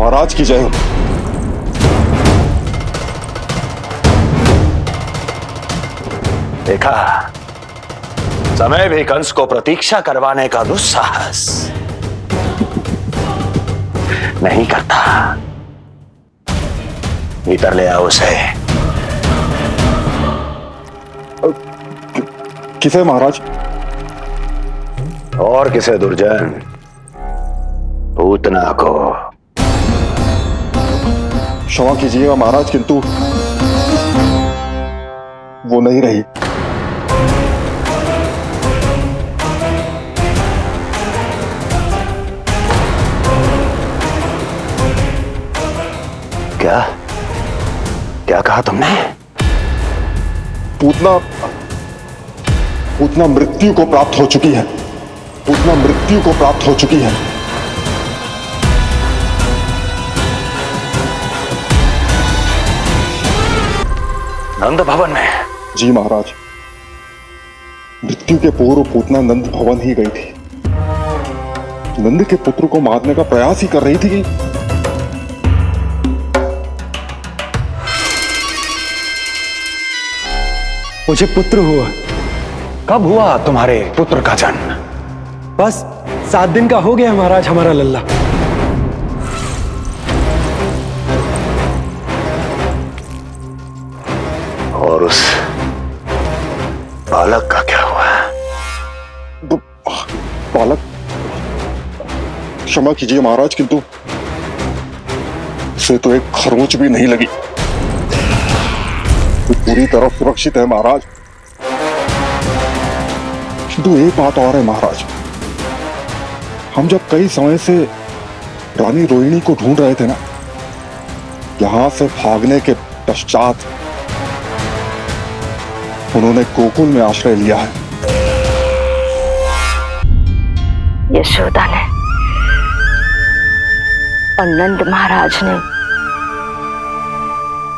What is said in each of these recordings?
महाराज की जय हो। देखा, समय भी कंस को प्रतीक्षा करवाने का दुस्साहस नहीं करता। भीतर ले आओ उसे। किसे महाराज? और किसे दुर्जन? पूतना को। क्षमा कीजिएगा महाराज, किंतु वो नहीं रही। क्या क्या कहा तुमने? पूतना मृत्यु को प्राप्त हो चुकी है। पूतना मृत्यु को प्राप्त हो चुकी है। नंद भवन में? जी महाराज, मृत्यु के पूर्व पूतना नंद भवन ही गई थी। नंद के पुत्र को मारने का प्रयास ही कर रही थी। मुझे पुत्र हुआ। कब हुआ तुम्हारे पुत्र का जन्म? बस 7 दिन का हो गया महाराज हमारा लल्ला। और उस बालक का क्या हुआ? बालक, क्षमा कीजिए महाराज, किंतु उसे तो एक खरोंच भी नहीं लगी। वो पूरी तरह सुरक्षित है महाराज। किंतु एक बात और है महाराज, हम जब कई समय से रानी रोहिणी को ढूंढ रहे थे ना, यहां से भागने के पश्चात उन्होंने गोकुल में आश्रय लिया है। यशोदा ने और नंद महाराज ने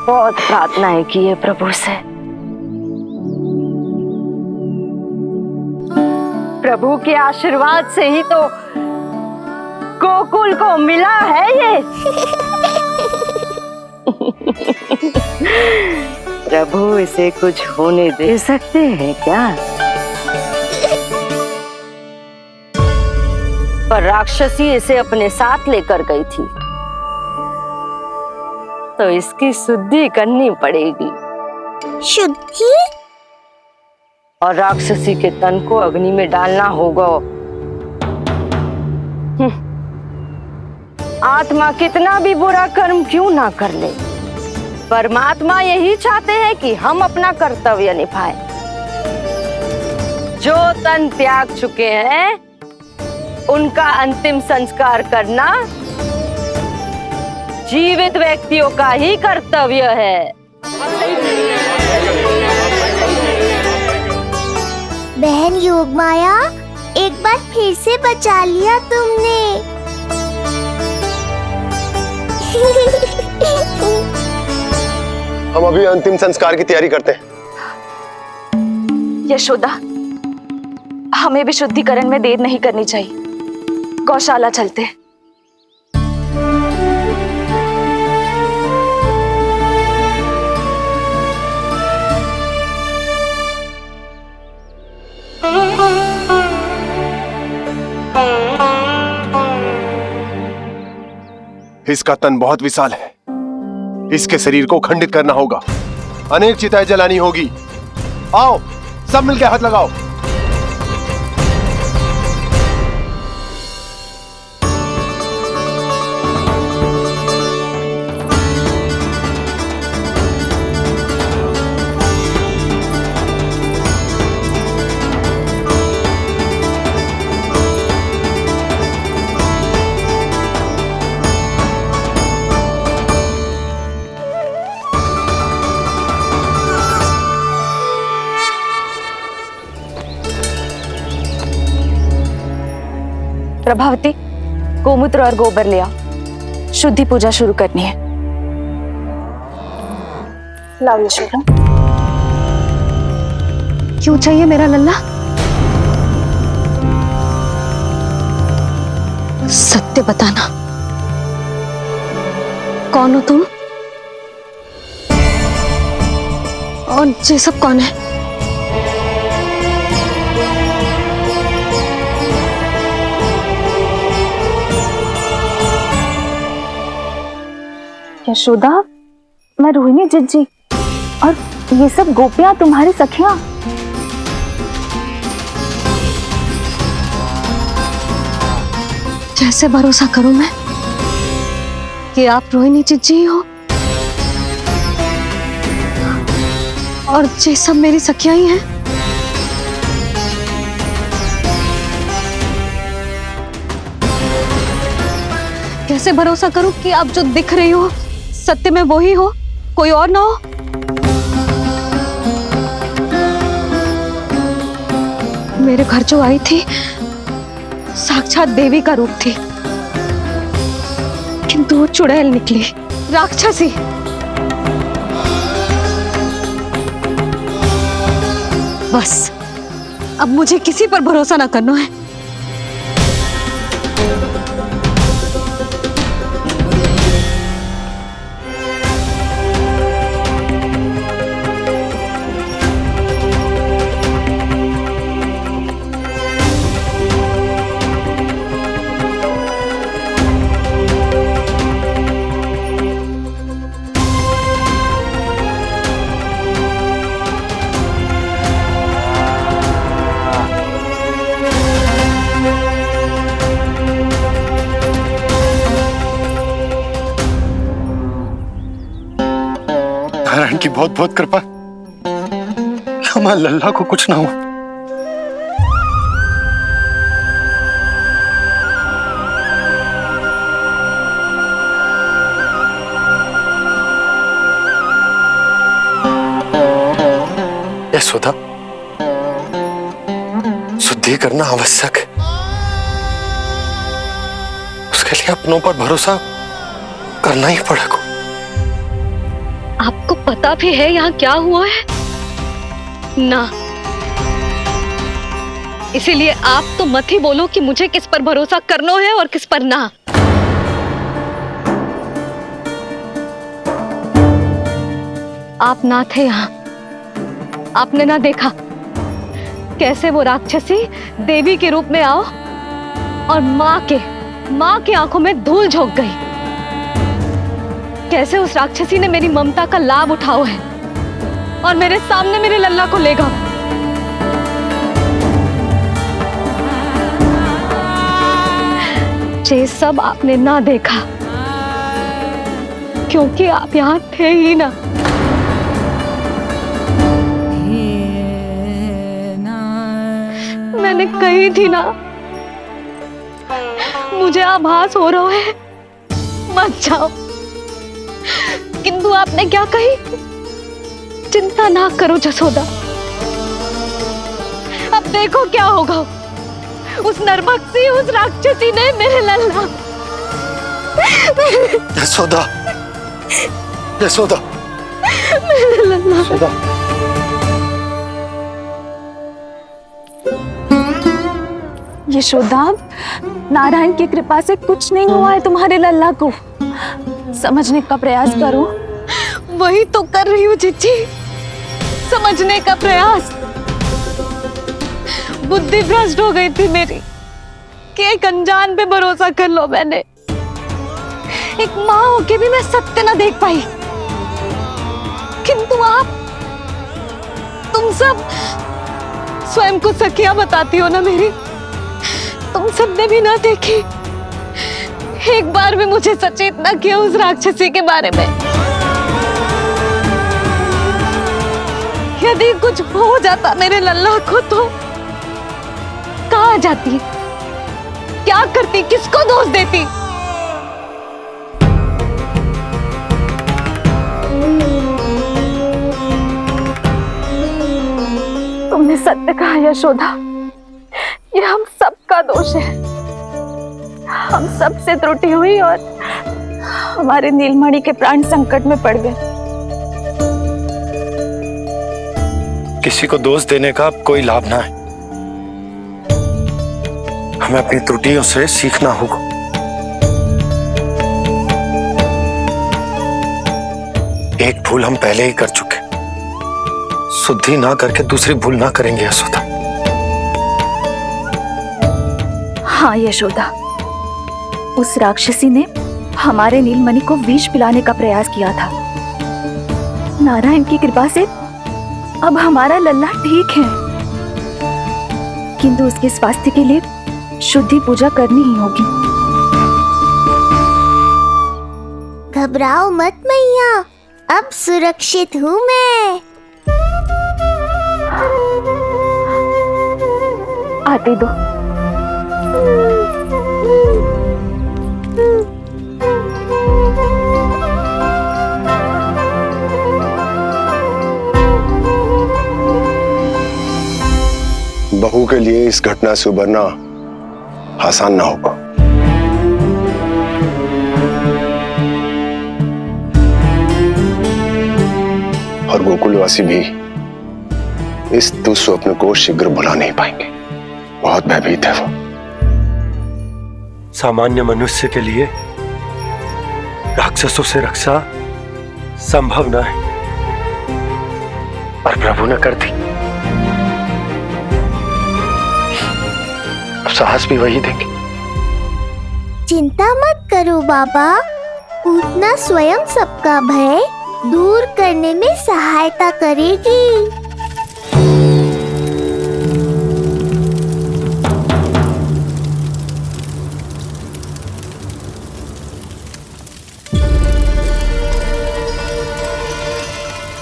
बहुत प्रार्थनाएं की है प्रभु से। प्रभु के आशीर्वाद से ही तो गोकुल को मिला है ये। प्रभु इसे कुछ होने दे सकते हैं क्या? पर राक्षसी इसे अपने साथ लेकर गई थी, तो इसकी शुद्धि करनी पड़ेगी। शुद्धि? और राक्षसी के तन को अग्नि में डालना होगा। आत्मा कितना भी बुरा कर्म क्यों ना कर ले, परमात्मा यही चाहते हैं कि हम अपना कर्तव्य निभाएं। जो तन त्याग चुके हैं उनका अंतिम संस्कार करना जीवित व्यक्तियों का ही कर्तव्य है। बहन योगमाया, एक बार फिर से बचा लिया तुमने। हम अभी अंतिम संस्कार की तैयारी करते हैं। यशोदा, हमें भी शुद्धिकरण में देर नहीं करनी चाहिए। गौशाला चलते हैं। इसका तन बहुत विशाल है, इसके शरीर को खंडित करना होगा। अनेक चिताएं जलानी होगी। आओ सब मिलकर हाथ लगाओ। प्रभावती, गोमूत्र और गोबर ले आओ, शुद्धि पूजा शुरू करनी है। लाओ यशोदा। क्यों चाहिए मेरा लल्ला? सत्य बताना। कौन हो तुम? और ये सब कौन है? यशोदा, मैं रोहिणी जिज्जी, और ये सब गोपियां तुम्हारी सखियां। कैसे भरोसा करूं मैं कि आप रोहिणी जिज्जी हो और ये सब मेरी सखियां ही हैं? कैसे भरोसा करूं कि आप जो दिख रही हो सत्य में वो ही हो, कोई और ना हो? मेरे घर जो आई थी साक्षात देवी का रूप थी, किंतु वो चुड़ैल निकली, राक्षसी। बस अब मुझे किसी पर भरोसा ना करना है। नारायण की बहुत बहुत कृपा, हमारे लल्ला को कुछ ना हो। यशोदा, शुद्धि करना आवश्यक है, उसके लिए अपनों पर भरोसा करना ही पड़ेगा। आपको पता भी है यहाँ क्या हुआ है ना? इसीलिए आप तो मत ही बोलो कि मुझे किस पर भरोसा करना है और किस पर ना। आप ना थे यहाँ, आपने ना देखा कैसे वो राक्षसी देवी के रूप में आओ और माँ के आंखों में धूल झोंक गई। कैसे उस राक्षसी ने मेरी ममता का लाभ उठाओ है और मेरे सामने मेरे लल्ला को ले गया। ये सब आपने ना देखा क्योंकि आप यहाँ थे ही ना। मैंने कही थी ना, मुझे आभास हो रहा है, मत जाओ। किंतु आपने क्या कही? चिंता ना करो जसोदा, अब देखो क्या होगा। उस नरभक्षी, उस राक्षसी ने मेरे लल्ला। यशोदा, यशोदा, मेरे लल्ला। यशोदा। यशोदा, नारायण की कृपा से कुछ नहीं हुआ है तुम्हारे लल्ला को। समझने का प्रयास करो। वही तो कर रही हूँ जिज्जी, समझने का प्रयास। बुद्धि भ्रष्ट हो गई थी मेरी कि एक अनजान पे भरोसा कर लो मैंने। एक माँ होके भी मैं सत्य ना देख पाई, किंतु आप, तुम सब स्वयं को सखियां बताती हो ना मेरी, तुम सबने भी ना देखी। एक बार भी मुझे सचेत ना किया उस राक्षसी के बारे में। यदि कुछ हो जाता मेरे लल्ला को तो कहाँ जाती, क्या करती, किसको दोष देती? तुमने सत्य कहा यशोदा, ये हम सबका दोष है। हम सब से त्रुटि हुई और हमारे नीलमणि के प्राण संकट में पड़ गए। किसी को दोष देने का कोई लाभ ना है, हमें अपनी त्रुटियों से सीखना होगा। एक भूल हम पहले ही कर चुके, शुद्धि ना करके दूसरी भूल ना करेंगे यशोदा। हाँ यशोदा, उस राक्षसी ने हमारे नीलमणि को विष पिलाने का प्रयास किया था। नारायण की कृपा से अब हमारा लल्ला ठीक है, किंतु उसके स्वास्थ्य के लिए शुद्धि पूजा करनी ही होगी। घबराओ मत मैया, अब सुरक्षित हूँ मैं। आते दो। बहू के लिए इस घटना से उबरना आसान ना होगा। और गोकुलवासी भी इस दुस्वप्न को शीघ्र भुला नहीं पाएंगे। बहुत भयभीत है वो। सामान्य मनुष्य के लिए राक्षसों से रक्षा संभव न है, पर प्रभु ने कर दी। अब साहस भी वही देंगे। चिंता मत करो बाबा, पूतना स्वयं सबका भय दूर करने में सहायता करेगी।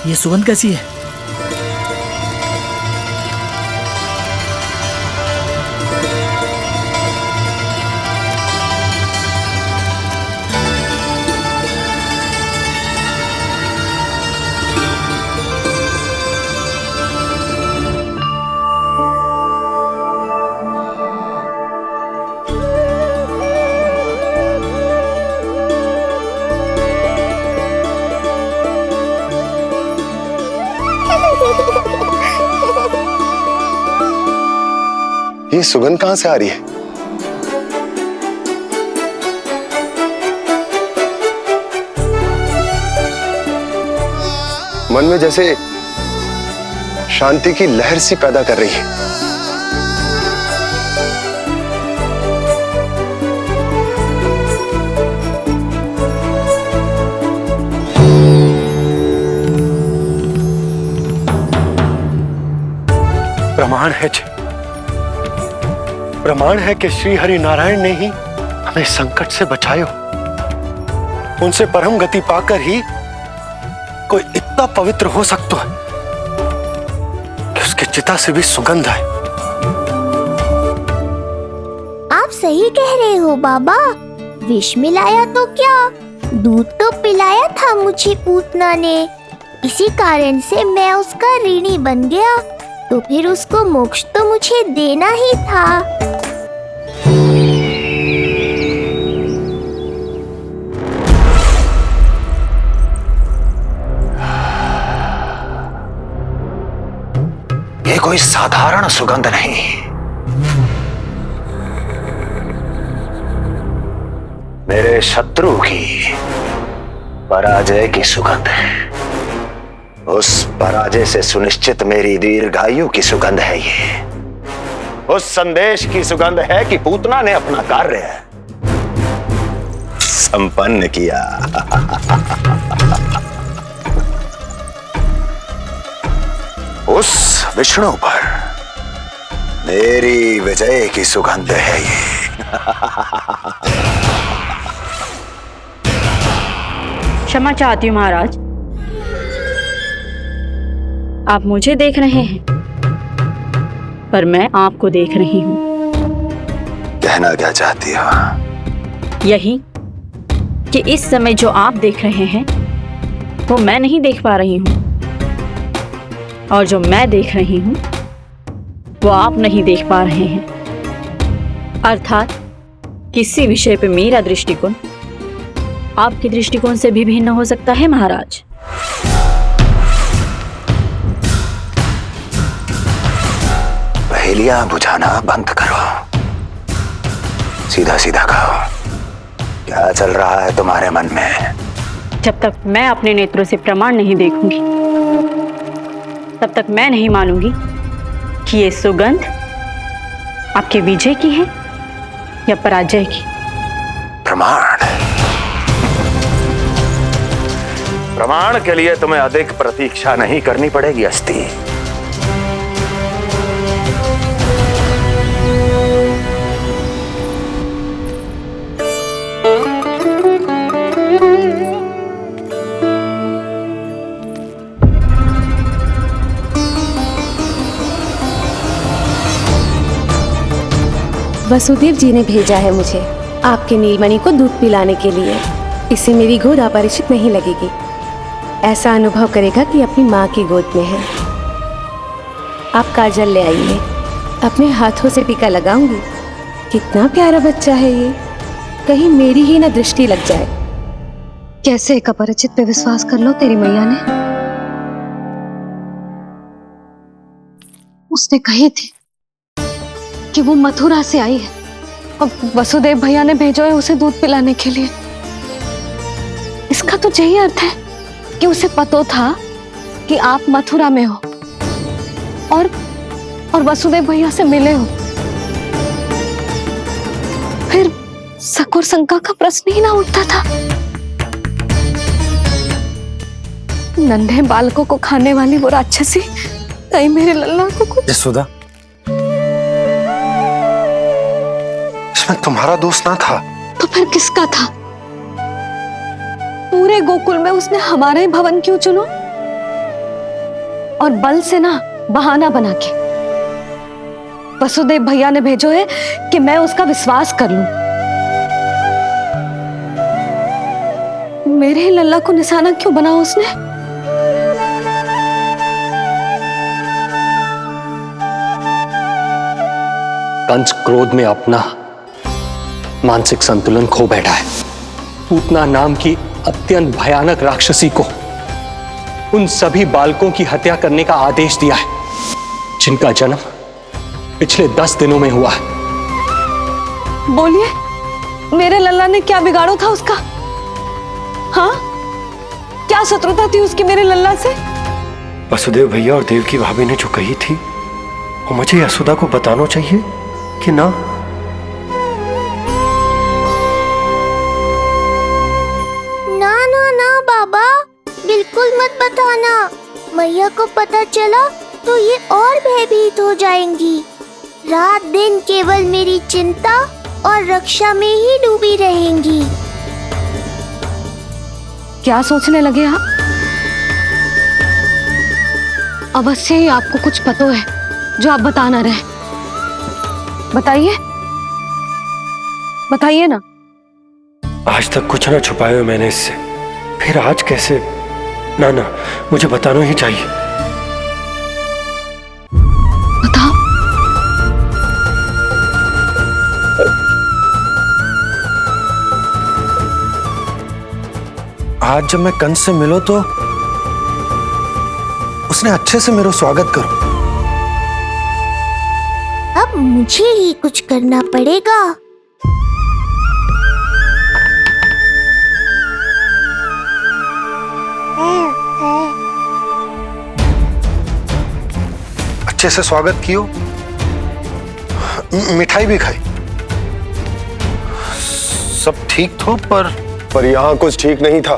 ये सुगंध कैसी है? ये सुगंध कहां से आ रही है? मन में जैसे शांति की लहर सी पैदा कर रही है। प्रमाण है जी, प्रमाण है कि श्री हरि नारायण ने ही हमें संकट से बचायो। उनसे परम गति पाकर ही कोई इतना पवित्र हो सकता है कि उसके चिता से भी सुगंध आए। आप सही कह रहे हो बाबा, विष मिलाया तो क्या, दूध तो पिलाया था मुझे पूतना ने। इसी कारण से मैं उसका ऋणी बन गया, तो फिर उसको मोक्ष तो मुझे देना ही था। ये कोई साधारण सुगंध नहीं, मेरे शत्रु की पराजय की सुगंध है। उस पराजय से सुनिश्चित मेरी दीर्घायु की सुगंध है ये। उस संदेश की सुगंध है कि पूतना ने अपना कार्य संपन्न किया। उस विष्णु पर मेरी विजय की सुगंध है ये। क्षमा चाहती हूँ महाराज, आप मुझे देख रहे हैं पर मैं आपको देख रही हूँ। कहना क्या चाहती हो? यही कि इस समय जो आप देख रहे हैं वो मैं नहीं देख पा रही हूँ, और जो मैं देख रही हूँ वो आप नहीं देख पा रहे हैं। अर्थात किसी विषय पे मेरा दृष्टिकोण आपके दृष्टिकोण से भी भिन्न हो सकता है महाराज। पहेलियां बुझाना बंद करो, सीधा सीधा कहो क्या चल रहा है तुम्हारे मन में? जब तक मैं अपने नेत्रों से प्रमाण नहीं देखूंगी, तब तक मैं नहीं मानूंगी कि ये सुगंध आपके विजय की है या पराजय की। प्रमाण के लिए तुम्हें अधिक प्रतीक्षा नहीं करनी पड़ेगी अस्ति। वसुदेव जी ने भेजा है मुझे आपके नीलमणि को दूध पिलाने के लिए। इसे मेरी गोद अपरिचित नहीं लगेगी। ऐसा अनुभव करेगा कि अपनी माँ की गोद में है। आप काजल ले आइए, अपने हाथों से टीका लगाऊंगी। कितना प्यारा बच्चा है ये, कहीं मेरी ही ना दृष्टि लग जाए। कैसे एक अपरिचित पे विश्वास कर लो तेरी मैया ने? उसने कही थी कि वो मथुरा से आई है और वसुदेव भैया ने भेजा है उसे दूध पिलाने के लिए। इसका तो यही अर्थ है कि उसे पता था कि आप मथुरा में हो और वसुदेव भैया से मिले हो। फिर शक और शंका का प्रश्न ही ना उठता था। नन्हे बालकों को खाने वाली वो राक्षसी कहीं मेरे लल्ला को कुछ। यशोदा, इसमें तुम्हारा दोष ना था। तो फिर किसका था? पूरे गोकुल में उसने हमारा ही भवन क्यों चुना? और बल से ना बहाना बना के वसुदेव भैया ने भेजो है कि मैं उसका विश्वास कर लूं। मेरे ही लल्ला को निशाना क्यों बनाया उसने? कंस क्रोध में अपना मानसिक संतुलन खो बैठा है। पूतना नाम की अत्यंत भयानक राक्षसी को उन सभी बालकों की हत्या करने का आदेश दिया है जिनका जन्म पिछले 10 दिनों में हुआ है। बोलिए, मेरे लल्ला ने क्या बिगाड़ो था उसका? हाँ, क्या शत्रुता थी उसकी मेरे लल्ला से? वसुदेव भैया और देवकी भाभी ने जो कही थी वो मुझे यशोदा को बताना चाहिए कि ना? ना ना ना बाबा, बिल्कुल मत बताना। मैया को पता चला तो ये और भयभीत हो जाएंगी। रात दिन केवल मेरी चिंता और रक्षा में ही डूबी रहेंगी। क्या सोचने लगे आप? अवश्य ही आपको कुछ पता है जो आप बता ना रहे। बताइए, बताइए ना। आज तक कुछ ना छुपाया है मैंने इससे, फिर आज कैसे? ना ना, मुझे बताना ही चाहिए। बताओ। आज जब मैं कंस से मिलो तो उसने अच्छे से मेरा स्वागत करो। अब मुझे ही कुछ करना पड़ेगा। अच्छे से स्वागत कियो, मिठाई भी खाई, सब ठीक तो, पर यहाँ कुछ ठीक नहीं था।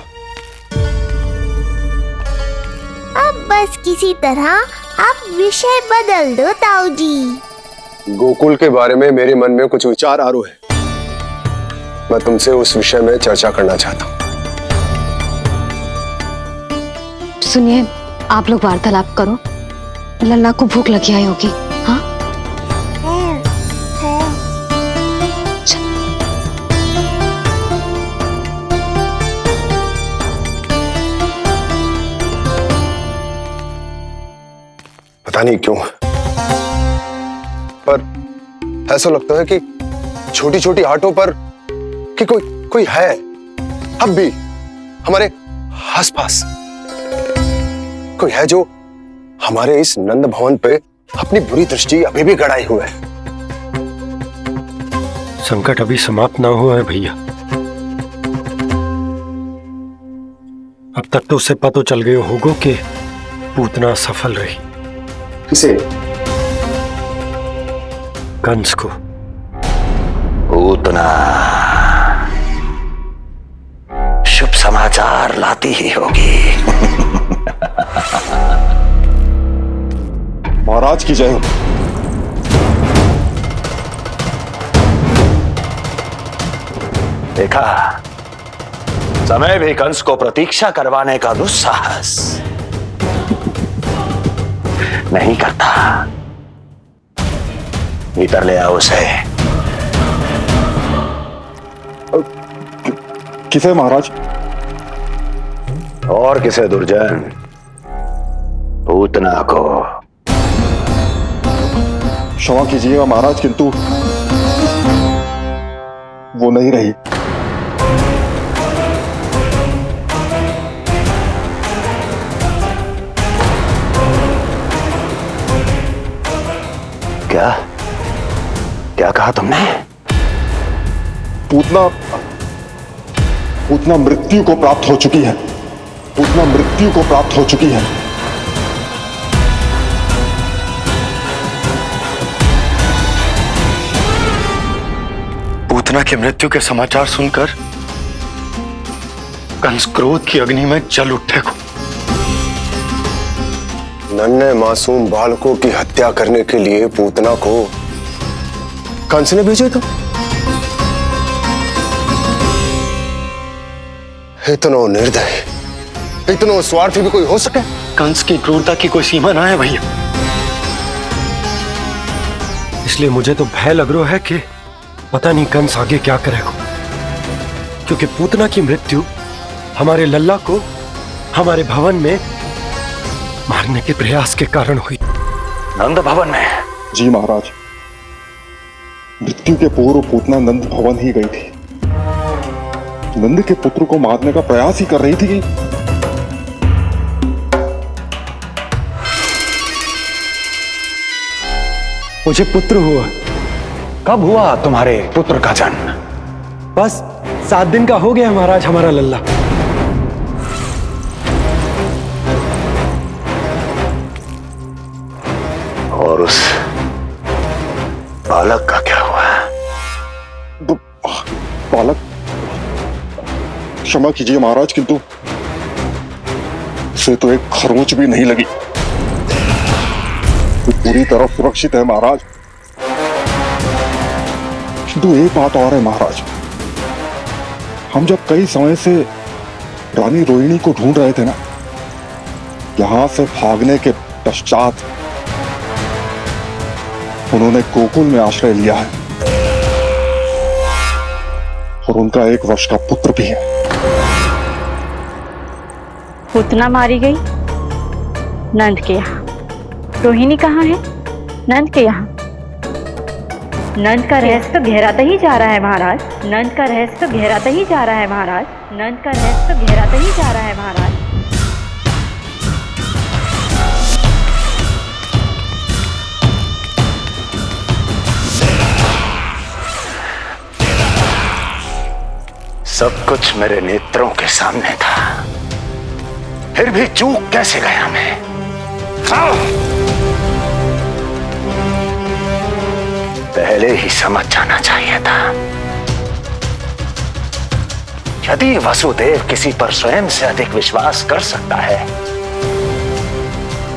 अब बस किसी तरह आप विषय बदल दो ताऊ जी। गोकुल के बारे में मेरे मन में कुछ विचार आ रहे हैं। मैं तुमसे उस विषय में चर्चा करना चाहता हूँ। सुनिए, आप लोग वार्तालाप करो। लल्ला को भूख लगी आई होगी। हाँ, पता नहीं क्यों, पर ऐसा लगता है कि छोटी छोटी आटों पर कि कोई है अब भी हमारे आसपास। कोई है जो हमारे इस नंद भवन पे अपनी बुरी दृष्टि अभी भी गड़ाए हुए है। संकट अभी समाप्त ना हुआ है भैया। अब तक तो उसे पता चल गया होगा कि पूतना सफल रही। किसे? कंस को। पूतना शुभ समाचार लाती ही होगी। महाराज की जय हो। देखा, समय भी कंस को प्रतीक्षा करवाने का दुस्साहस नहीं करता। भीतर ले आओ उसे। किसे महाराज? और किसे दुर्जन? पूतना को। क्षमा कीजिएगा महाराज, किंतु वो नहीं रही। क्या क्या कहा तुमने? पूतना मृत्यु को प्राप्त हो चुकी है। पूतना मृत्यु को प्राप्त हो चुकी है। पूतना की मृत्यु के समाचार सुनकर कंस क्रोध की अग्नि में जल उठे को। नन्हे मासूम बालकों की हत्या करने के लिए पूतना को कंस ने भेजा था। इतना निर्दय, इतना स्वार्थी भी कोई हो सके? कंस की क्रूरता की कोई सीमा ना है भैया। इसलिए मुझे तो भय लग रहा है कि पता नहीं कंस आगे क्या करेगा, क्योंकि पूतना की मृत्यु हमारे लल्ला को हमारे भवन में मारने के प्रयास के कारण हुई। नंद भवन में? जी महाराज, मृत्यु के पूर्व पूतना नंद भवन ही गई थी। नंद के पुत्र को मारने का प्रयास ही कर रही थी। मुझे पुत्र हुआ। कब हुआ तुम्हारे पुत्र का जन्म? बस 7 दिन का हो गया महाराज हमारा लल्ला। और उस बालक का क्या हुआ? बालक? क्षमा कीजिए महाराज, किंतु उसे तो एक खरोंच भी नहीं लगी। वो पूरी तरह सुरक्षित है महाराज। किंतु एक बात और है महाराज, हम जब कई समय से रानी रोहिणी को ढूंढ रहे थे ना, यहां से भागने के पश्चात उन्होंने गोकुल में आश्रय लिया है और उनका 1 वर्ष का पुत्र भी है। पूतना मारी गई नंद के यहाँ। रोहिणी कहाँ है? नंद के यहाँ। नंद का रहस्य तो गहराता ही जा रहा है महाराज। नंद का रहस्य तो गहराता ही जा रहा है महाराज। नंद का रहस्य तो गहराता ही जा रहा है महाराज। सब कुछ मेरे नेत्रों के सामने था, फिर भी चूक कैसे गया मैं? पहले ही समझ जाना चाहिए था। यदि वसुदेव किसी पर स्वयं से अधिक विश्वास कर सकता है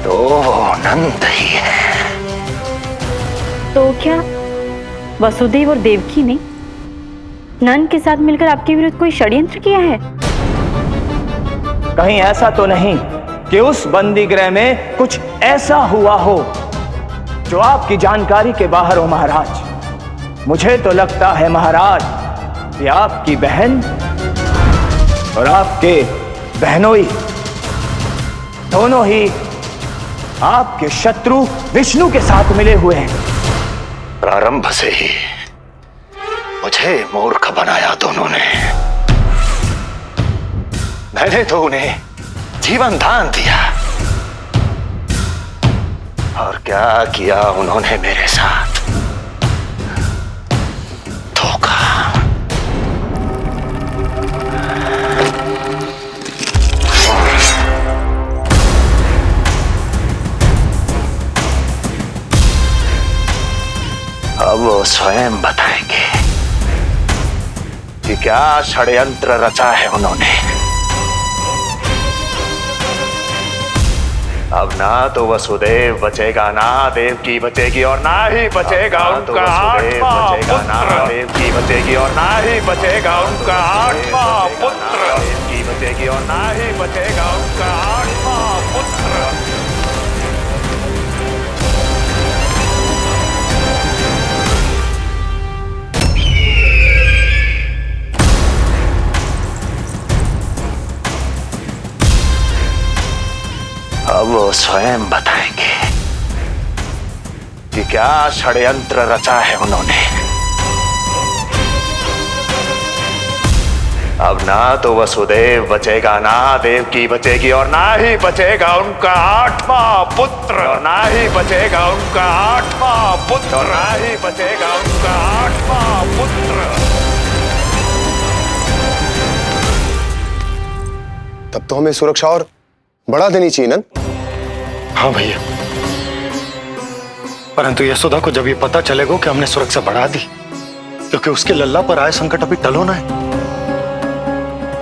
तो वो नंद ही है। तो क्या वसुदेव और देवकी ने नंद के साथ मिलकर आपके विरुद्ध कोई षड्यंत्र किया है? कहीं ऐसा तो नहीं कि उस बंदी गृह में कुछ ऐसा हुआ हो जो आपकी जानकारी के बाहर हो महाराज। मुझे तो लगता है महाराज कि आपकी बहन और आपके बहनोई दोनों ही आपके शत्रु विष्णु के साथ मिले हुए हैं। प्रारंभ से ही मुझे मूर्ख बनाया दोनों ने। मैंने तो उन्हें जीवन दान दिया, और क्या किया उन्होंने मेरे साथ? धोखा। स्वयं बताएंगे कि क्या षड्यंत्र रचा है उन्होंने। अब ना तो वसुदेव बचेगा, ना देवकी बचेगी, और ना ही बचेगा उनका आठवां पुत्र। ना देवकी बचेगी और ना ही बचेगा उनका आठवां पुत्र। देवकी बचेगी और ना ही बचेगा उनका आठवां पुत्र। अब वो स्वयं बताएंगे कि क्या षड्यंत्र रचा है उन्होंने। अब ना तो वसुदेव बचेगा, ना देवकी बचेगी, और ना ही बचेगा उनका आठवां पुत्र। और ना ही बचेगा उनका आठवां पुत्र। और ना ही बचेगा उनका आठवां पुत्र। तब तो हमें सुरक्षा और बढ़ा देनी चाहिए नंद। हाँ भैया, परंतु यशोदा को जब ये पता चलेगा कि हमने सुरक्षा बढ़ा दी, क्योंकि उसके लल्ला पर आए संकट अभी टलो ना है।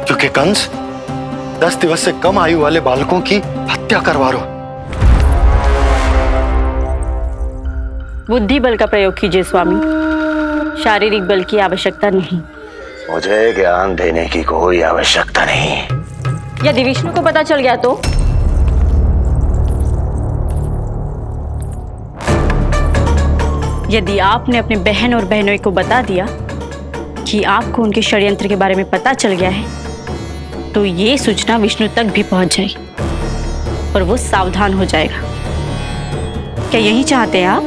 क्योंकि कंस 10 दिवस से कम आयु वाले बालकों की हत्या करवा रहा। बुद्धि बल का प्रयोग कीजिए स्वामी, शारीरिक बल की आवश्यकता नहीं। मुझे ज्ञान देने की कोई आवश्यकता नहीं। यदि विष्णु को पता चल गया तो? यदि आपने अपने बहन और बहनों को बता दिया कि आपको उनके षड्यंत्र के बारे में पता चल गया है, तो ये सूचना विष्णु तक भी पहुंच जाएगी और वो सावधान हो जाएगा। क्या यही चाहते हैं आप?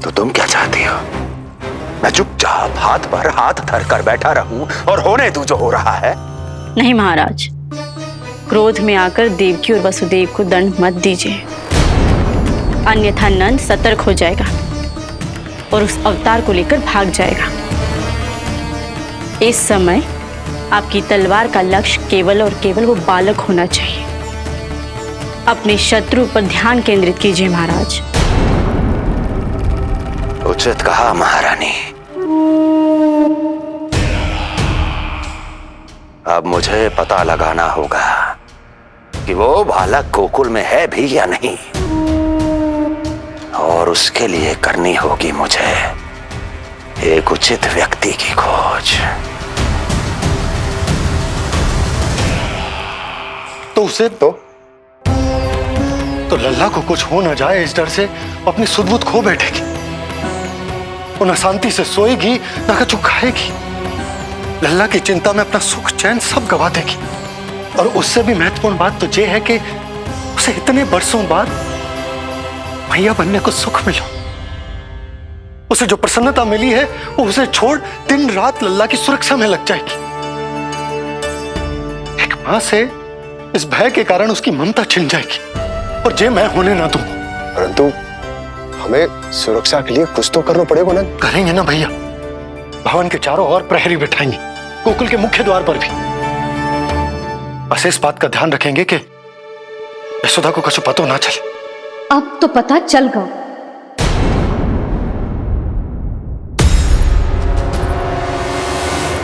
तो तुम क्या चाहती हो? मैं चुपचाप हाथ पर हाथ धर कर बैठा रहूं और होने दूं जो हो रहा है? नहीं महाराज, क्रोध में आकर देवकी और वसुदेव को दंड मत दीजिए, अन्यथा नंद सतर्क हो जाएगा और उस अवतार को लेकर भाग जाएगा। इस समय आपकी तलवार का लक्ष्य केवल और केवल वो बालक होना चाहिए। अपने शत्रु पर ध्यान केंद्रित कीजिए महाराज। उचित कहा महारानी। अब मुझे पता लगाना होगा कि वो बालक गोकुल में है भी या नहीं, और उसके लिए करनी होगी मुझे एक उचित व्यक्ति की खोज। तो उसे तो लल्ला को कुछ हो ना जाए, इस डर से अपनी सुध-बुध खो बैठेगी। वो न शांति से सोएगी, न कुछ खाएगी। लल्ला की चिंता में अपना सुख चैन सब गवा देगी। और उससे भी महत्वपूर्ण बात तो ये है कि उसे इतने बरसों बाद मैया बनने को सुख मिला। उसे जो प्रसन्नता मिली है वो उसे छोड़ दिन रात लल्ला की सुरक्षा में लग जाएगी। एक मां से इस भय के कारण उसकी ममता छिन जाएगी, और जे मैं होने ना दूं। परंतु हमें सुरक्षा के लिए कुछ तो करना पड़ेगा ना। करेंगे ना भैया, भवन के चारों ओर प्रहरी बैठाएंगे, गोकुल के मुख्य द्वार पर भी। बस इस बात का ध्यान रखेंगे कि यशोदा को कुछ पता ना चले। अब तो पता चल गया।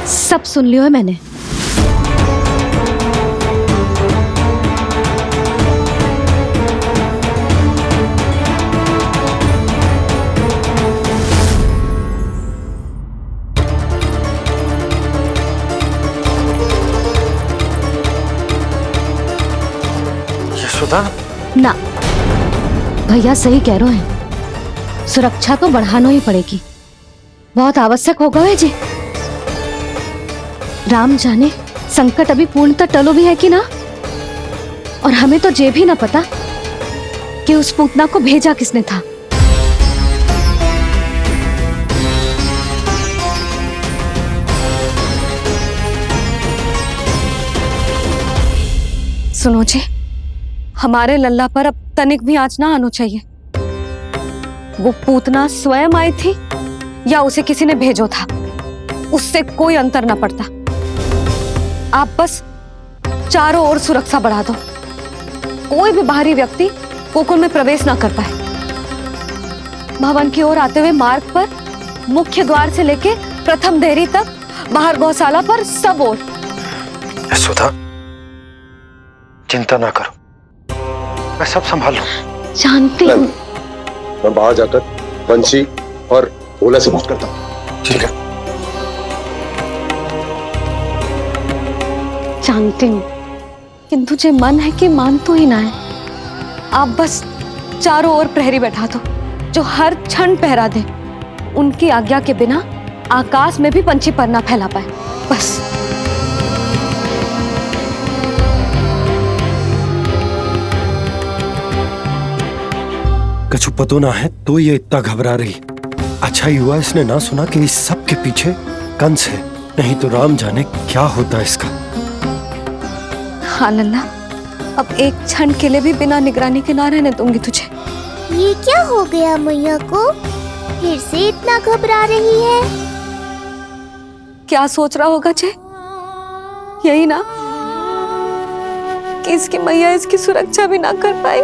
सब सुन लियो है मैंने। ना, भैया सही कह रहे हैं, सुरक्षा तो बढ़ाना ही पड़ेगी, बहुत आवश्यक होगा वे जी। राम जाने संकट अभी पूर्णतः टलो भी है कि ना, और हमें तो ये भी ना पता कि उस पूतना को भेजा किसने था। सुनो जी, हमारे लल्ला पर अब तनिक भी आंच ना आना चाहिए। वो पूतना स्वयं आई थी या उसे किसी ने भेजो था, उससे कोई अंतर ना पड़ता। आप बस चारों ओर सुरक्षा बढ़ा दो, कोई भी बाहरी व्यक्ति गोकुल में प्रवेश ना कर पाए। भवन की ओर आते हुए मार्ग पर मुख्य द्वार से लेके प्रथम देहरी तक, बाहर गौशाला पर, सब ओर। यशोदा, चिंता ना करो, मैं सब संभाल लूं। जानती हूँ। मैं बाहर जाकर बंशी और ओला से बात करता हूँ। ठीक है। जानती हूँ, किंतु जो मन है कि मान तो ही ना है। आप बस चारों ओर प्रहरी बैठा दो जो हर क्षण पहरा दे। उनकी आज्ञा के बिना आकाश में भी पंछी पर ना फैला पाए, बस। कछु पतो ना है तो ये इतना घबरा रही। अच्छा ही हुआ इसने ना सुना कि इस सब के पीछे कंस है, नहीं तो राम जाने क्या होता इसका। हाँ लल्ला, अब एक क्षण के लिए भी बिना निगरानी के ना रहने दूंगी तुझे। ये क्या हो गया मैया को? फिर से इतना घबरा रही है। क्या सोच रहा होगा जे? यही ना कि इसकी मैया इसकी सुरक्षा भी ना कर पाई।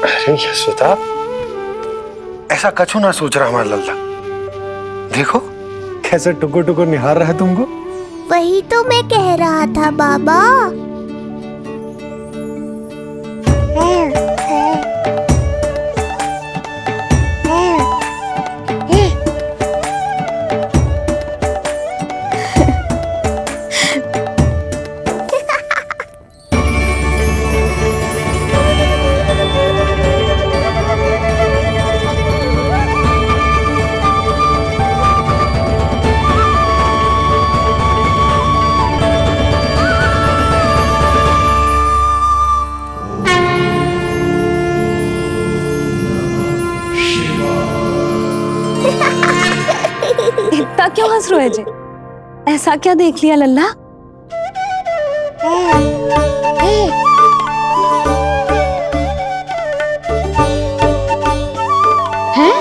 अरे यशोदा, ऐसा कछु ना सोच रहा हमारा लल्ला। देखो कैसे टुकुर टुकुर निहार रहा है तुमको। वही तो मैं कह रहा था बाबा। इतना क्यों हंस रहे जे? ऐसा क्या देख लिया लल्ला? हैं?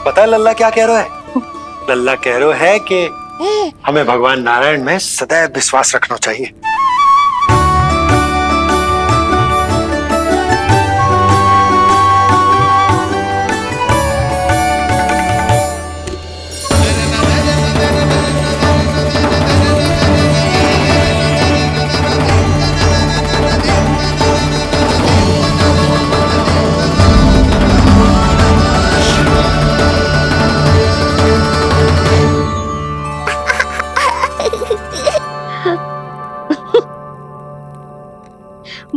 पता है लल्ला क्या कह रहा है? लल्ला कह रहा है कि हमें भगवान नारायण में सदैव विश्वास रखना चाहिए।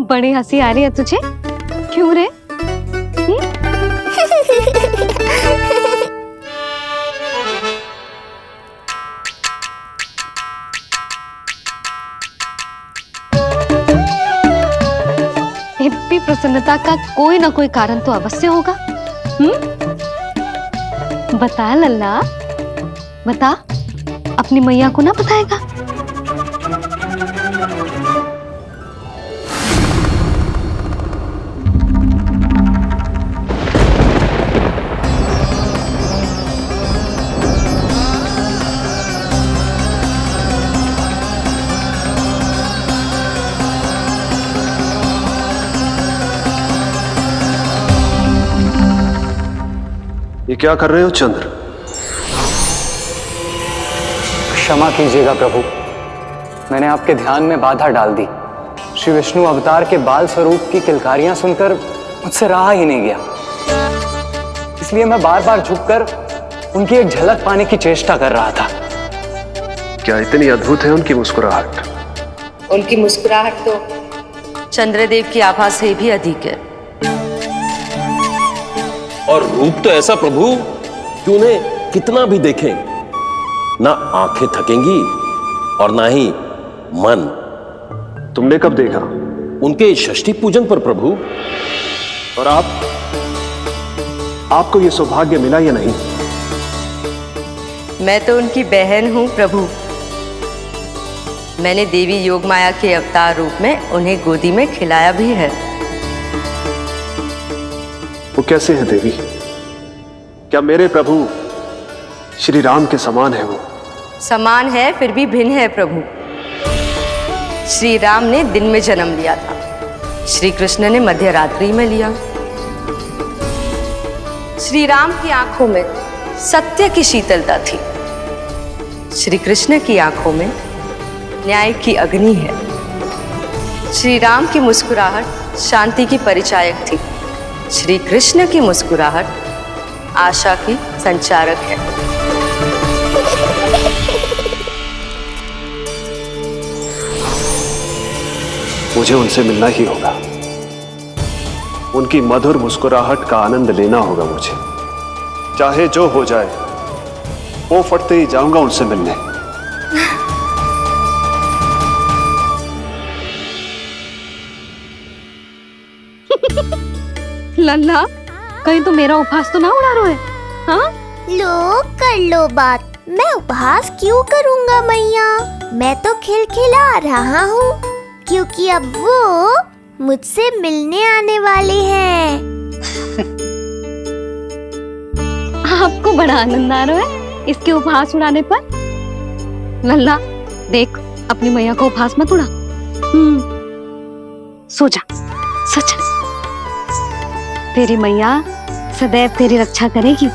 बड़ी हंसी आ रही है तुझे, क्यों रे? इतनी प्रसन्नता का कोई ना कोई कारण तो अवश्य होगा। बता लल्ला, बता, अपनी मैया को ना बताएगा? ये क्या कर रहे हो चंद्र? क्षमा कीजिएगा प्रभु, मैंने आपके ध्यान में बाधा डाल दी। श्री विष्णु अवतार के बाल स्वरूप की किलकारियां सुनकर मुझसे रहा ही नहीं गया, इसलिए मैं बार बार झुककर उनकी एक झलक पाने की चेष्टा कर रहा था। क्या इतनी अद्भुत है उनकी मुस्कुराहट? उनकी मुस्कुराहट तो चंद्रदेव की आभा से भी अधिक है। और रूप तो ऐसा प्रभु कि उन्हें कितना भी देखें ना आंखें थकेंगी और ना ही मन। तुमने कब देखा? उनके षष्ठी पूजन पर प्रभु। और आपको यह सौभाग्य मिला या नहीं? मैं तो उनकी बहन हूं प्रभु। मैंने देवी योगमाया के अवतार रूप में उन्हें गोदी में खिलाया भी है। वो कैसे हैं देवी? क्या मेरे प्रभु श्री राम के समान है वो? समान है फिर भी भिन्न है प्रभु। श्री राम ने दिन में जन्म लिया था, श्री कृष्ण ने मध्य रात्रि में लिया। श्री राम की आंखों में सत्य की शीतलता थी, श्री कृष्ण की आंखों में न्याय की अग्नि है। श्री राम की मुस्कुराहट शांति की परिचायक थी, श्री कृष्ण की मुस्कुराहट आशा की संचारक है। मुझे उनसे मिलना ही होगा, उनकी मधुर मुस्कुराहट का आनंद लेना होगा मुझे। चाहे जो हो जाए, वो फटते ही जाऊंगा उनसे मिलने। लल्ला, कहीं तो मेरा उपहास तो ना उड़ा रहे है? हाँ? लो कर लो बात, मैं उपहास क्यों करूँगा मैया? मैं तो खिलखिला रहा हूँ क्योंकि अब वो मुझसे मिलने आने वाले हैं। आपको बड़ा आनंद आ रहा है इसके उपहास उड़ाने पर? लल्ला देख, अपनी मैया को उपहास मत उड़ा। सो जा, सच तेरी मैया सदैव तेरी रक्षा करेगी,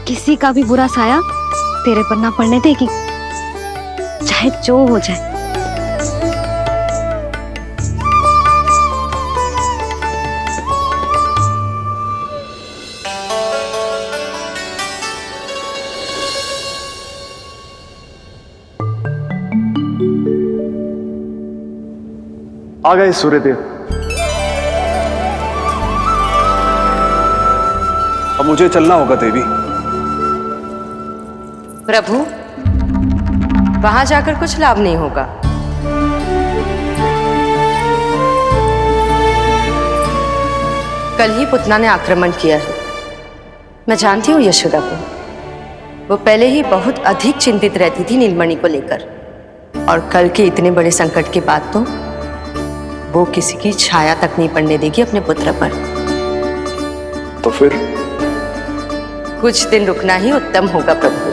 किसी का भी बुरा साया तेरे पर ना पड़ने देगी, चाहे जो हो जाए। आ गए सूर्यदेव। अब मुझे चलना होगा देवी। प्रभु, वहां जाकर कुछ लाभ नहीं होगा। कल ही पुतना ने आक्रमण किया है। मैं जानती हूँ यशोदा को, वो पहले ही बहुत अधिक चिंतित रहती थी नीलमणि को लेकर, और कल के इतने बड़े संकट के बाद तो वो किसी की छाया तक नहीं पड़ने देगी अपने पुत्र पर। तो फिर कुछ दिन रुकना ही उत्तम होगा प्रभु।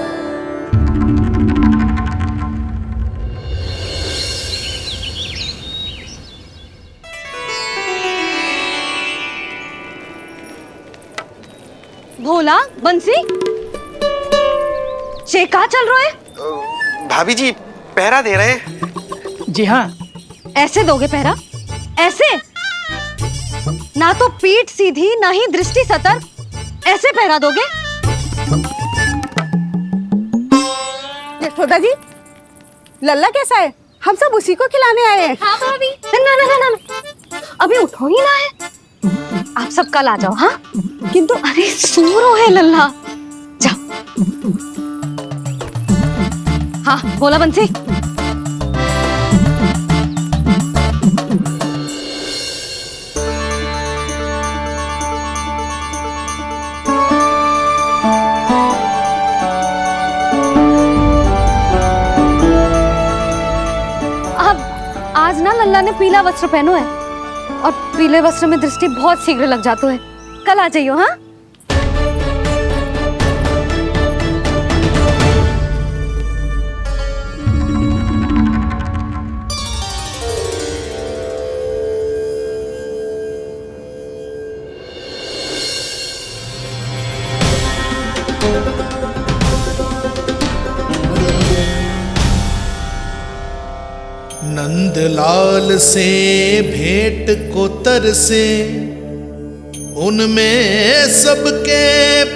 भोला, बंसी, ये क्या चल रहा है? भाभी जी पहरा दे रहे हैं। जी हाँ। ऐसे दोगे पहरा? ऐसे? ना तो पीठ सीधी ना ही दृष्टि सतर्क, ऐसे पहरा दोगे? यशोदा जी, लल्ला कैसा है? हम सब उसी को खिलाने आए हैं। हाँ भाभी। ना, अभी उठो ही ना है, आप सब कल आ जाओ। हाँ किंतु अरे सूरो है लल्ला, जाओ। हाँ बोला बंसी। आज ना लल्ला ने पीला वस्त्र पहनो है, और पीले वस्त्र में दृष्टि बहुत शीघ्र लग जातो है। कल आ जाइयो। हाँ नंदलाल से भेंट को तरसे, उनमें सबके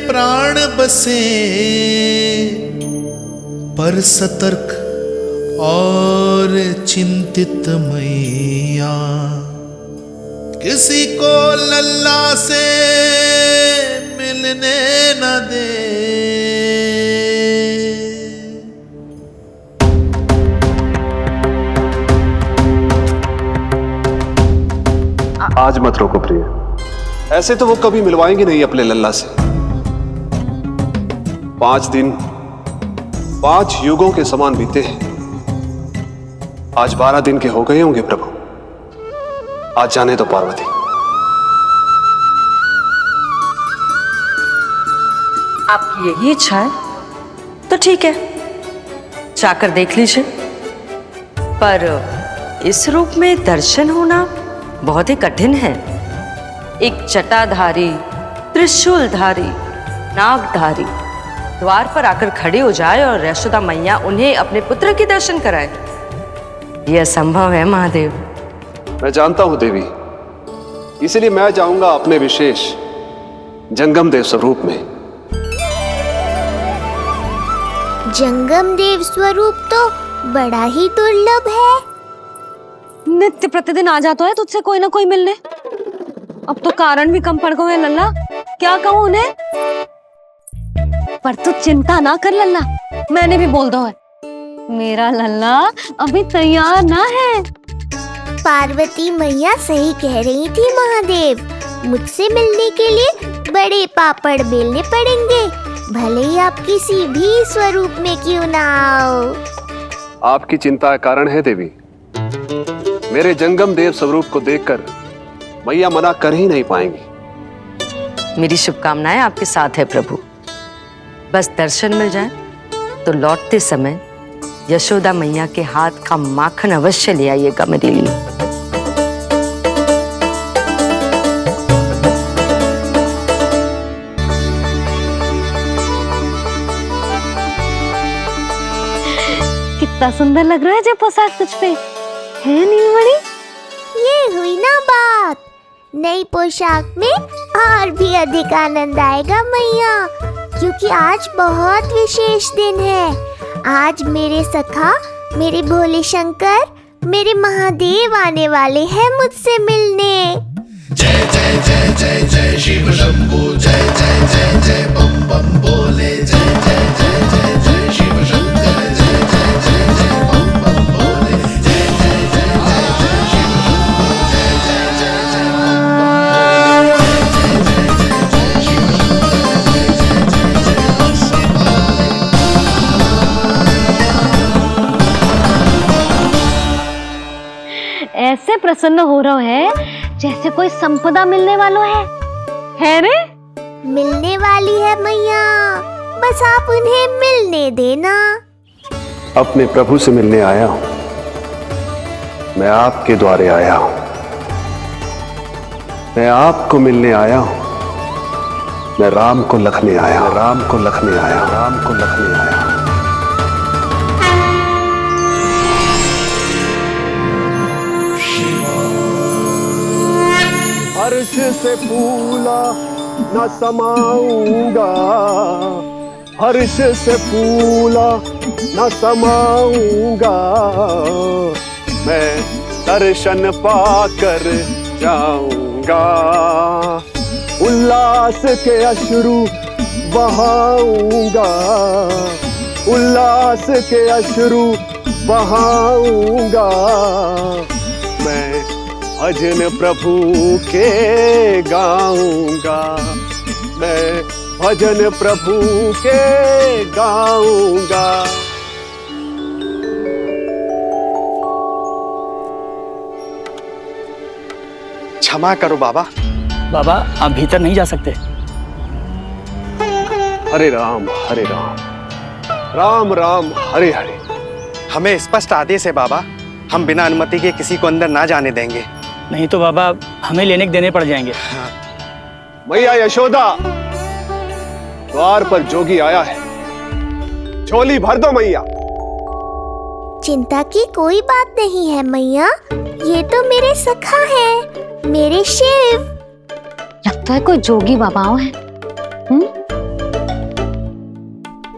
प्राण बसे, पर सतर्क और चिंतित मैया, किसी को लल्ला से मिलने न दे। आज मत रोको प्रिय, ऐसे तो वो कभी मिलवाएंगे नहीं अपने लल्ला से। 5 दिन 5 युगों के समान बीते हैं, आज 12 दिन के हो गए होंगे प्रभु। आज जाने तो पार्वती। आपकी यही इच्छा है तो ठीक है, जाकर देख लीजिए। पर इस रूप में दर्शन होना बहुत ही कठिन है। एक जटाधारी, त्रिशूलधारी, नागधारी द्वार पर आकर खड़े हो जाए और यशोदा मैया उन्हें अपने पुत्र के दर्शन कराए, यह असंभव है महादेव। मैं जानता हूं देवी, इसलिए मैं जाऊंगा अपने विशेष जंगम देव स्वरूप में। जंगम देव स्वरूप तो बड़ा ही दुर्लभ है। नित्य प्रतिदिन आ जाता है तुझसे कोई ना कोई मिलने। अब तो कारण भी कम पड़ गए लल्ला, क्या कहूँ उन्हें। पर तू चिंता ना कर लल्ला, मैंने भी बोल दो है, मेरा लल्ला अभी तैयार ना है। पार्वती मैया सही कह रही थी महादेव, मुझसे मिलने के लिए बड़े पापड़ बेलने पड़ेंगे, भले ही आप किसी भी स्वरूप में क्यों ना आओ। आपकी चिंता का कारण है देवी, मेरे जंगम देव स्वरूप को देखकर मैया मना कर ही नहीं पाएंगी। मेरी शुभकामनाएं आपके साथ है प्रभु। बस दर्शन मिल जाए तो लौटते समय यशोदा मैया के हाथ का माखन अवश्य ले आइएगा मेरे लिए। कितना सुंदर लग रहा है जब पोशाक तुझ पे है नीलमणि। ये हुई ना बात, नई पोशाक में और भी अधिक आनंद आएगा मैया, क्योंकि आज बहुत विशेष दिन है। आज मेरे सखा, मेरे भोले शंकर, मेरे महादेव आने वाले हैं मुझसे मिलने। जय जय जय जय जय शिव शंभू, जय जय जय जय बम बम बोले, जय जय जय जय जय शिव शंकर, जय जय जय जय बम बम बोले, जय जय जय जय जय शिव शंभू, जय जय जय जय बम बम बोले, जय जय जय जय शिव शंकर, जय जय जय जय ऐसे प्रसन्न हो रहा है जैसे कोई संपदा मिलने वाला है रे? मिलने वाली है मैया, बस आप उन्हें मिलने देना। अपने प्रभु से मिलने आया हूं, मैं आपके द्वारे आया हूं, मैं आपको मिलने आया हूं, मैं राम को लखने आया हूं, राम को लखने आया हूं, राम को लखने आया हूं। हर्ष से फूला न समाऊंगा, हर्ष से फूला न समाऊंगा, मैं दर्शन पाकर जाऊंगा, उल्लास के अश्रु बहाऊंगा, उल्लास के अश्रु बहाऊंगा, मैं भजन प्रभु के गाऊंगा, मैं भजन प्रभु के गाऊंगा। क्षमा करो बाबा। बाबा आप भीतर नहीं जा सकते। हरे राम हरे राम, राम राम हरे हरे। हमें स्पष्ट आदेश है बाबा, हम बिना अनुमति के किसी को अंदर ना जाने देंगे। नहीं तो बाबा हमें लेने के देने पड़ जाएंगे। मैया यशोदा, द्वार पर जोगी आया है, झोली भर दो मैया। चिंता की कोई बात नहीं है मैया, ये तो मेरे सखा है, मेरे शिव। लगता है कोई जोगी बाबाओं है।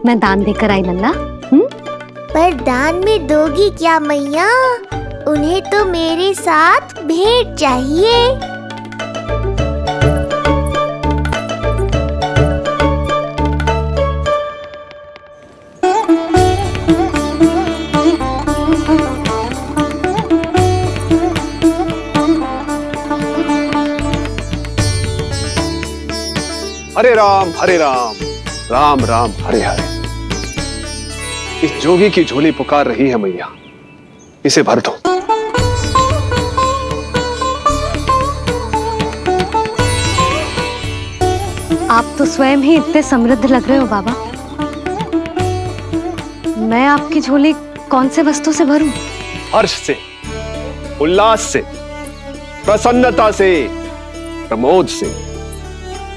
मैं दान देकर आई लल्ला। पर दान में दोगी क्या मैया? उन्हें तो मेरे साथ भेंट चाहिए। हरे राम राम राम हरे हरे। इस जोगी की झोली पुकार रही है मैया, इसे भर दो। आप तो स्वयं ही इतने समृद्ध लग रहे हो बाबा। मैं आपकी झोली कौन से वस्तु से भरूं? हर्ष से, उल्लास से, प्रसन्नता से, प्रमोद से।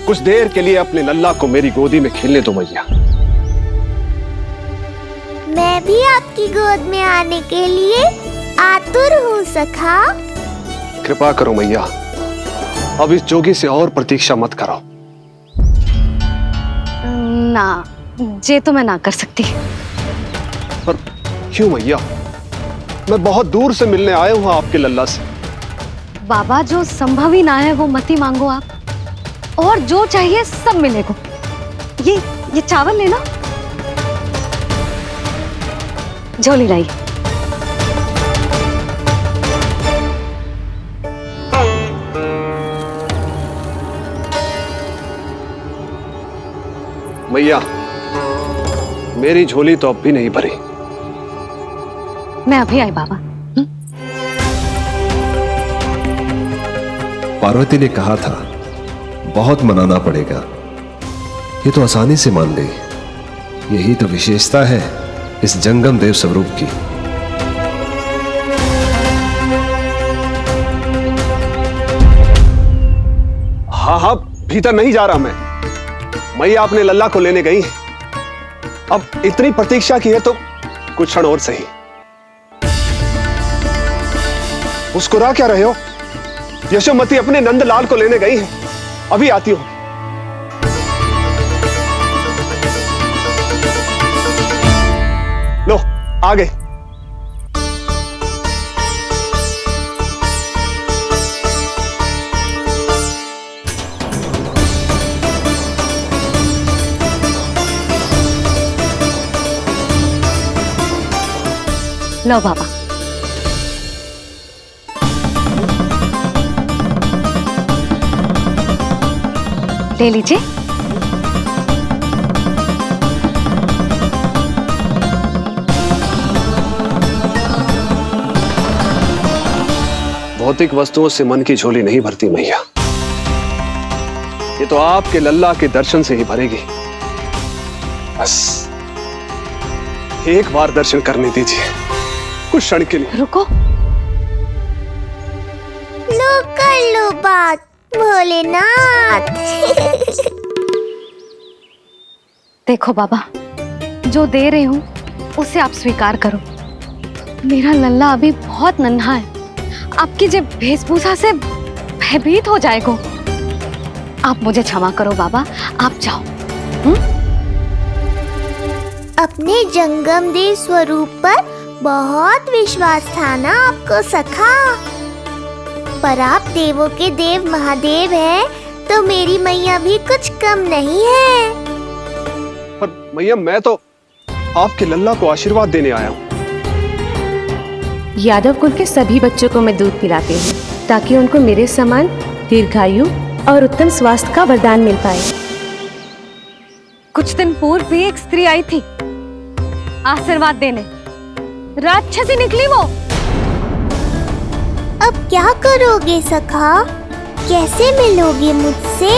कुछ देर के लिए अपने लल्ला को मेरी गोदी में खेलने दो मैया। मैं भी आपकी गोद में आने के लिए आतुर हूँ सखा। कृपा करो मैया, अब इस जोगी से और प्रतीक्षा मत कराओ। ना, ये तो मैं ना कर सकती। पर क्यों मैया? मैं बहुत दूर से मिलने आया हूँ आपके लल्ला से। बाबा, जो संभव ही ना है वो मत ही मांगो आप, और जो चाहिए सब मिलेगा। ये चावल लेना, झोली लाई। मैया, मेरी झोली तो अब भी नहीं भरी। मैं अभी आई बाबा। पार्वती ने कहा था बहुत मनाना पड़ेगा, ये तो आसानी से मान गई। यही तो विशेषता है इस जंगम देव स्वरूप की। हाँ, भीतर नहीं जा रहा मैं। मैया अपने लल्ला को लेने गई है। अब इतनी प्रतीक्षा की है तो कुछ क्षण और सही। मुस्कुरा क्या रहे हो? यशोमती अपने नंदलाल को लेने गई है, अभी आती हूं। लो, आ गए। लो बाबा। ले लीजिए। भौतिक वस्तुओं से मन की झोली नहीं भरती मैया, ये तो आपके लल्ला के दर्शन से ही भरेगी। बस एक बार दर्शन करने दीजिए, कुछ क्षण के लिए। रुको। लो कर लो बात भोलेनाथ। देखो बाबा, जो दे रही हूं उसे आप स्वीकार करो। मेरा लल्ला अभी बहुत नन्हा है, आपकी जब वेशभूषा से भयभीत हो जाएगा। आप मुझे क्षमा करो बाबा, आप जाओ। अपने जंगम देव स्वरूप पर बहुत विश्वास था ना आपको सखा। पर आप देवों के देव महादेव हैं, तो मेरी मैया भी कुछ कम नहीं है। पर मैया, मैं तो आपके लल्ला को आशीर्वाद देने आया हूँ। यादव कुल के सभी बच्चों को मैं दूध पिलाती हूँ, ताकि उनको मेरे समान दीर्घायु और उत्तम स्वास्थ्य का वरदान मिल पाए। कुछ दिन पूर्व भी एक स्त्री आई थी आशीर्वाद देने, राक्षसी निकली वो। अब क्या करोगे सखा? कैसे मिलोगे मुझसे?